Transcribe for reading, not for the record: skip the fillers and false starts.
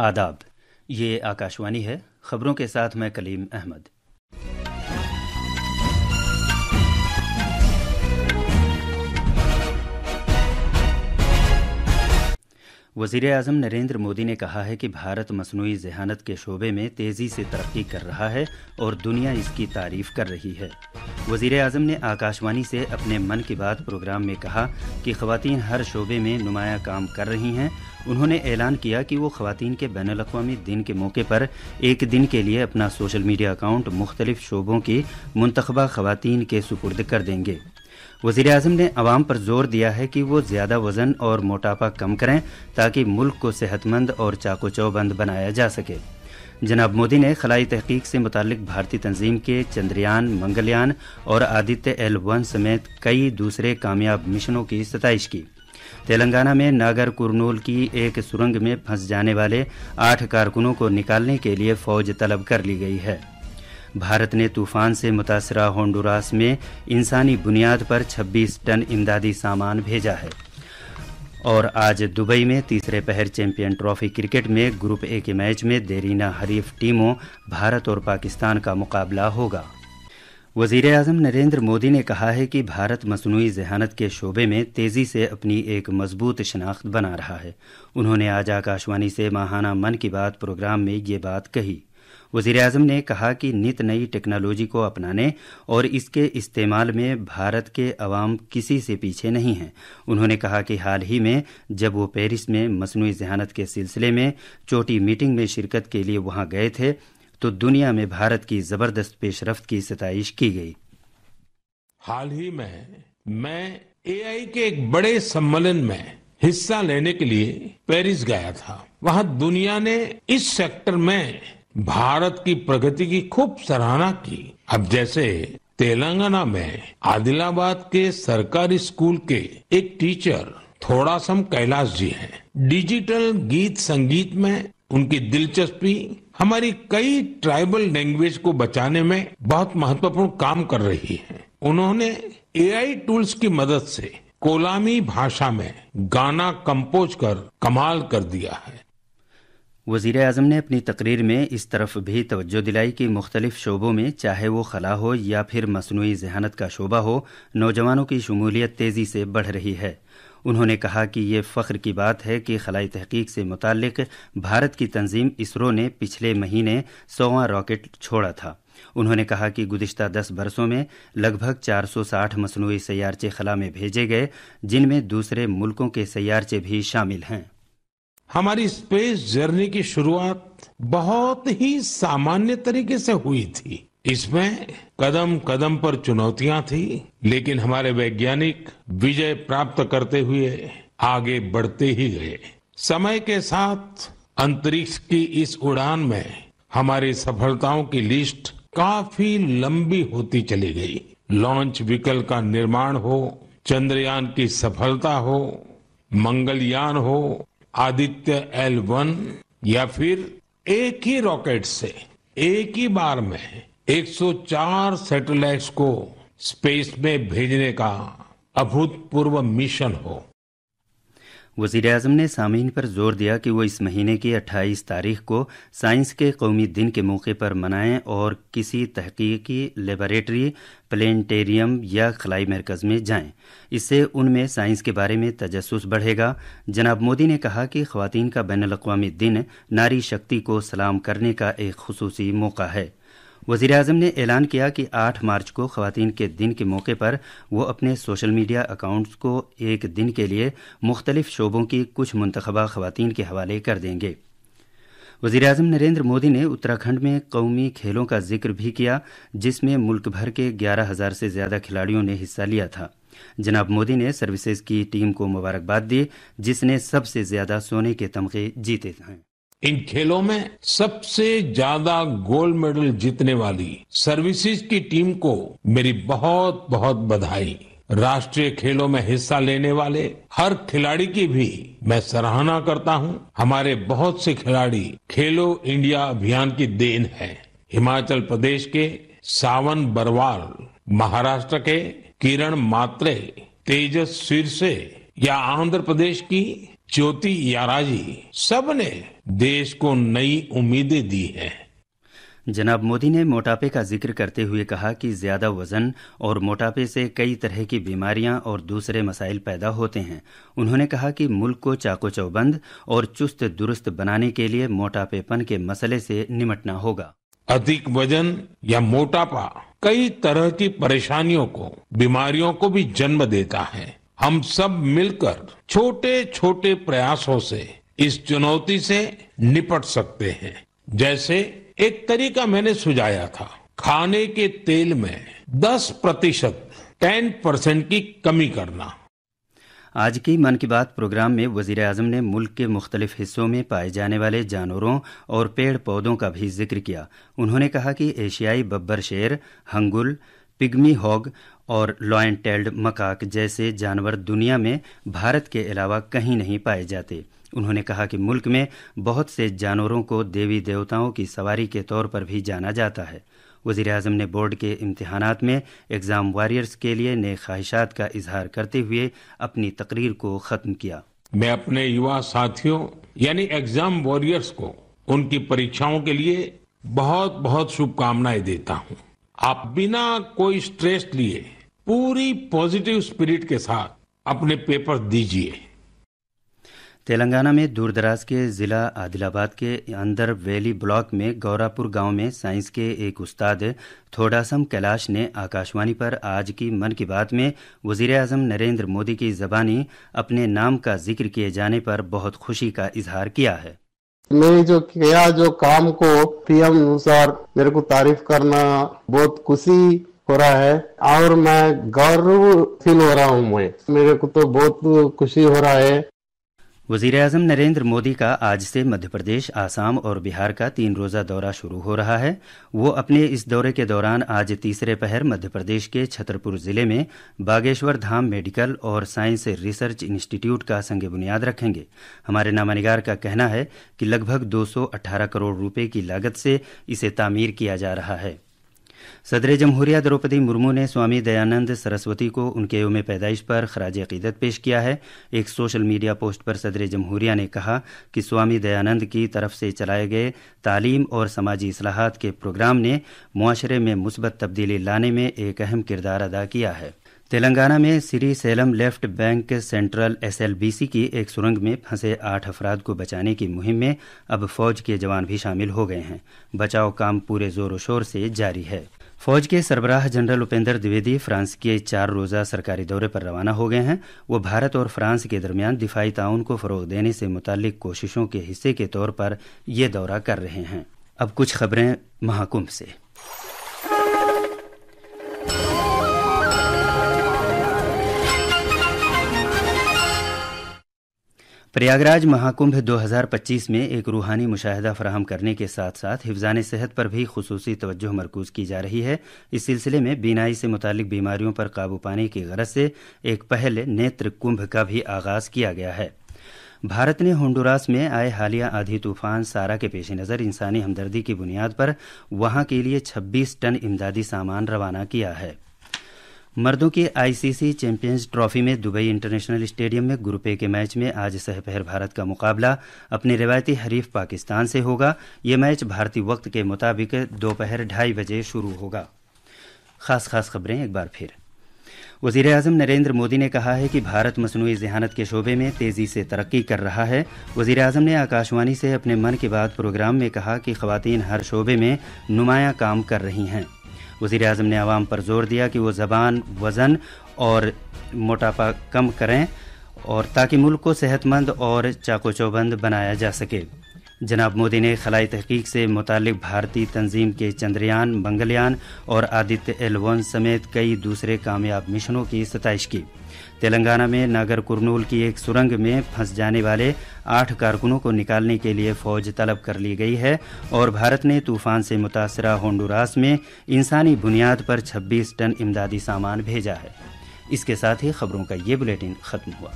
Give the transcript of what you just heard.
आदाब, ये आकाशवाणी है। खबरों के साथ मैं कलीम अहमद। वज़ीर-ए-आज़म नरेंद्र मोदी ने कहा है कि भारत मसनूई ज़हानत के शोबे में तेज़ी से तरक्की कर रहा है और दुनिया इसकी तारीफ़ कर रही है। वज़ीर-ए-आज़म ने आकाशवाणी से अपने मन की बात प्रोग्राम में कहा कि ख़वातीन हर शोबे में नुमाया काम कर रही हैं। उन्होंने ऐलान किया कि वो ख़वातीन के बैनुल-अक़वामी दिन के मौके पर एक दिन के लिए अपना सोशल मीडिया अकाउंट मुख्तलिफ़ शोबों की मुंतखबा ख़वातीन के सुपुर्द कर देंगे। वज़ीर-ए-आज़म ने अवाम पर जोर दिया है कि वो ज़्यादा वज़न और मोटापा कम करें ताकि मुल्क को सेहतमंद और चाको चौबंद बनाया जा सके। जनाब मोदी ने खलाई तहकीक से मुताल्लिक भारतीय तंजीम के चंद्रयान, मंगलयान और आदित्य L1 समेत कई दूसरे कामयाब मिशनों की सताइश की। तेलंगाना में नागर कुरनूल की एक सुरंग में फंस जाने वाले 8 कारकुनों को निकालने के लिए फ़ौज तलब कर ली गई है। भारत ने तूफ़ान से मुतासरा होंडुरास में इंसानी बुनियाद पर 26 टन इमदादी सामान भेजा है। और आज दुबई में तीसरे पहर चैंपियन ट्रॉफी क्रिकेट में ग्रुप ए के मैच में देरीना हरीफ टीमों भारत और पाकिस्तान का मुकाबला होगा। वज़ीर-ए-आज़म नरेंद्र मोदी ने कहा है कि भारत मसनूई ज़हानत के शोबे में तेज़ी से अपनी एक मजबूत शनाख्त बना रहा है। उन्होंने आज आकाशवाणी से माहाना मन की बात प्रोग्राम में ये बात कही। वज़ीर-ए-आज़म ने कहा कि नित नई टेक्नोलॉजी को अपनाने और इसके इस्तेमाल में भारत के अवाम किसी से पीछे नहीं हैं। उन्होंने कहा कि हाल ही में जब वो पेरिस में मसनूई ज़हानत के सिलसिले में चोटी मीटिंग में शिरकत के लिए वहाँ गए थे तो दुनिया में भारत की ज़बरदस्त पेशरफ्त की सताइश की गई। हाल ही में मैं AI के एक बड़े सम्मेलन में हिस्सा लेने के लिए पेरिस गया था। वहाँ दुनिया ने इस सेक्टर में भारत की प्रगति की खूब सराहना की। अब जैसे तेलंगाना में आदिलाबाद के सरकारी स्कूल के एक टीचर थोड़ासम कैलाश जी हैं। डिजिटल गीत संगीत में उनकी दिलचस्पी हमारी कई ट्राइबल लैंग्वेज को बचाने में बहुत महत्वपूर्ण काम कर रही है। उन्होंने AI टूल्स की मदद से कोलामी भाषा में गाना कंपोज कर कमाल कर दिया है। वज़ीर-ए-आज़म ने अपनी तकरीर में इस तरफ भी तवज्जो दिलाई कि मुख्तलिफ शोबों में चाहे वो खला हो या फिर मसनूई ज़हानत का शोबा हो, नौजवानों की शमूलियत तेज़ी से बढ़ रही है। उन्होंने कहा कि ये फ़ख्र की बात है कि खलाई तहकीक से मुताल्लिक भारत की तंजीम इसरो ने पिछले महीने 100वां रॉकेट छोड़ा था। उन्होंने कहा कि गुज़िश्ता 10 बरसों में लगभग 460 मसनूई सैयारचे खला में भेजे गए, जिनमें दूसरे मुल्कों के सैयारचे भी शामिल हैं। हमारी स्पेस जर्नी की शुरुआत बहुत ही सामान्य तरीके से हुई थी। इसमें कदम कदम पर चुनौतियां थी, लेकिन हमारे वैज्ञानिक विजय प्राप्त करते हुए आगे बढ़ते ही गए। समय के साथ अंतरिक्ष की इस उड़ान में हमारी सफलताओं की लिस्ट काफी लंबी होती चली गई। लॉन्च व्हीकल का निर्माण हो, चंद्रयान की सफलता हो, मंगलयान हो, आदित्य L1 या फिर एक ही रॉकेट से एक ही बार में 104 सैटेलाइट्स को स्पेस में भेजने का अभूतपूर्व मिशन हो। वज़ीर-ए-आज़म ने सामीन पर जोर दिया कि वो इस महीने की 28 तारीख को साइंस के कौमी दिन के मौके पर मनाएं और किसी तहकीकी लेबोरेटरी, प्लेनेटेरियम या खलाई मरकज़ में जाएं। इससे उनमें साइंस के बारे में तजस्सुस बढ़ेगा। जनाब मोदी ने कहा कि ख़वातीन का बैनुल-अक़वामी दिन नारी शक्ति को सलाम करने का एक खुसूसी मौका है। वज़ीर-ए-आज़म ने ऐलान किया कि 8 मार्च को ख़वातीन के दिन के मौके पर वो अपने सोशल मीडिया अकाउंट्स को एक दिन के लिए मुख्तलिफ शोबों की कुछ मुंतखबा ख़वातीन के हवाले कर देंगे। वज़ीर-ए-आज़म नरेंद्र मोदी ने उत्तराखंड में कौमी खेलों का जिक्र भी किया, जिसमें मुल्क भर के 11,000 से ज़्यादा खिलाड़ियों ने हिस्सा लिया था। जनाब मोदी ने सर्विसेज की टीम को मुबारकबाद दी, जिसने सबसे ज़्यादा सोने के तमगे जीते हैं। इन खेलों में सबसे ज्यादा गोल्ड मेडल जीतने वाली सर्विसेज की टीम को मेरी बहुत बहुत बधाई। राष्ट्रीय खेलों में हिस्सा लेने वाले हर खिलाड़ी की भी मैं सराहना करता हूं। हमारे बहुत से खिलाड़ी खेलो इंडिया अभियान की देन है। हिमाचल प्रदेश के सावन बरवाल, महाराष्ट्र के किरण मात्रे, तेजस सिरसे या आंध्र प्रदेश की ज्योति याराजी, सब ने देश को नई उम्मीदें दी हैं। जनाब मोदी ने मोटापे का जिक्र करते हुए कहा कि ज्यादा वजन और मोटापे से कई तरह की बीमारियां और दूसरे मसाइल पैदा होते हैं। उन्होंने कहा कि मुल्क को चाको चौबंद और चुस्त दुरुस्त बनाने के लिए मोटापेपन के मसले से निपटना होगा। अधिक वजन या मोटापा कई तरह की परेशानियों को, बीमारियों को भी जन्म देता है। हम सब मिलकर छोटे छोटे प्रयासों से इस चुनौती से निपट सकते हैं। जैसे एक तरीका मैंने सुझाया था, खाने के तेल में 10% की कमी करना। आज की मन की बात प्रोग्राम में वजीर आजम ने मुल्क के मुख्तलिफ हिस्सों में पाए जाने वाले जानवरों और पेड़ पौधों का भी जिक्र किया। उन्होंने कहा कि एशियाई बब्बर शेर, हंगुल, पिग्मी हॉग और लॉयन टेल्ड मकाक जैसे जानवर दुनिया में भारत के अलावा कहीं नहीं पाए जाते। उन्होंने कहा कि मुल्क में बहुत से जानवरों को देवी देवताओं की सवारी के तौर पर भी जाना जाता है। वज़ीर आज़म ने बोर्ड के इम्तिहानात में एग्ज़ाम वॉरियर्स के लिए नए ख्वाहिशात का इजहार करते हुए अपनी तकरीर को ख़त्म किया। मैं अपने युवा साथियों यानी एग्जाम वॉरियर्स को उनकी परीक्षाओं के लिए बहुत बहुत शुभकामनाएं देता हूं। आप बिना कोई स्ट्रेस लिए पूरी पॉजिटिव स्पिरिट के साथ अपने पेपर दीजिए। तेलंगाना में दूरदराज के ज़िला आदिलाबाद के अंदर वैली ब्लॉक में गौरापुर गांव में साइंस के एक उस्ताद थोडासम कैलाश ने आकाशवाणी पर आज की मन की बात में वज़ीर आज़म नरेंद्र मोदी की ज़बानी अपने नाम का जिक्र किए जाने पर बहुत खुशी का इजहार किया है। मैं जो किया जो काम को पीएम अनुसार मेरे को तारीफ करना बहुत खुशी हो रहा है और मैं गर्व फील हो रहा हूँ। मेरे को तो बहुत खुशी हो रहा है। वज़ीर आज़म नरेंद्र मोदी का आज से मध्य प्रदेश, आसाम और बिहार का 3 रोज़ा दौरा शुरू हो रहा है। वो अपने इस दौरे के दौरान आज तीसरे पहर मध्य प्रदेश के छतरपुर ज़िले में बागेश्वर धाम मेडिकल और साइंस रिसर्च इंस्टीट्यूट का संग बुनियाद रखेंगे। हमारे नामानिगार का कहना है कि लगभग 218 करोड़ रुपए की लागत से इसे तामीर किया जा रहा है। सदर जमहूरिया द्रौपदी मुर्मू ने स्वामी दयानंद सरस्वती को उनके यौम पैदाइश पर खराज अकीदत पेश किया है। एक सोशल मीडिया पोस्ट पर सदर जमहूरिया ने कहा कि स्वामी दयानंद की तरफ से चलाए गए तालीम और समाजी इस्लाहात के प्रोग्राम ने मुआशरे में मुस्बत तब्दीली लाने में एक अहम किरदार अदा किया है। तेलंगाना में Shri Salem left bank central SLBC की एक सुरंग में फंसे 8 अफराद को बचाने की मुहिम में अब फौज के जवान भी शामिल हो गए हैं। बचाव काम पूरे जोरों शोर से जारी है। फौज के सरबराह जनरल उपेंद्र द्विवेदी फ्रांस के 4 रोज़ा सरकारी दौरे पर रवाना हो गए हैं। वो भारत और फ्रांस के दरमियान दिफाई ताउन को फ़रोग़ देने से मुताल्लिक कोशिशों के हिस्से के तौर पर ये दौरा कर रहे हैं। अब कुछ खबरें महाकुंभ से। प्रयागराज महाकुंभ 2025 में एक रूहानी मुशाहिदा फराहम करने के साथ साथ हिफ्ज़ान सेहत पर भी खुसूसी तवज्जो मरकूज़ की जा रही है। इस सिलसिले में बीनाई से मुतालिक बीमारियों पर काबू पाने की गरज से एक पहल नेत्र कुंभ का भी आगाज़ किया गया है। भारत ने होंडुरास में आए हालिया आधी तूफान सारा के पेश नज़र इंसानी हमदर्दी की बुनियाद पर वहां के लिए 26 टन इमदादी सामान रवाना किया है। मर्दों की ICC चैंपियंस ट्रॉफी में दुबई इंटरनेशनल स्टेडियम में ग्रुप ए के मैच में आज सहपहर भारत का मुकाबला अपने रिवायती हरीफ पाकिस्तान से होगा। ये मैच भारतीय वक्त के मुताबिक दोपहर 2:30 बजे शुरू होगा। खास खबरें एक बार फिर। वज़ीर आज़म नरेंद्र मोदी ने कहा है कि भारत मसनूई ज़हानत के शोबे में तेज़ी से तरक्की कर रहा है। वज़ीर आज़म ने आकाशवाणी से अपने मन की बात प्रोग्राम में कहा कि ख़वातीन हर शोबे में नुमायाँ काम कर रही हैं। वज़ीर आज़म ने आवाम पर जोर दिया कि वो ज़बान, वज़न और मोटापा कम करें और ताकि मुल्क को सेहतमंद और चाको चौबंद बनाया जा सके। जनाब मोदी ने खलाई तहकीक से मुतालिक भारतीय तंजीम के चंद्रयान, मंगलयान और आदित्य L1 समेत कई दूसरे कामयाब मिशनों की सताइश की। तेलंगाना में नागर कुरनूल की एक सुरंग में फंस जाने वाले 8 कारकुनों को निकालने के लिए फौज तलब कर ली गई है और भारत ने तूफान से मुतासरा होंडुरास में इंसानी बुनियाद पर 26 टन इमदादी सामान भेजा है। इसके साथ ही खबरों का ये बुलेटिन खत्म हुआ।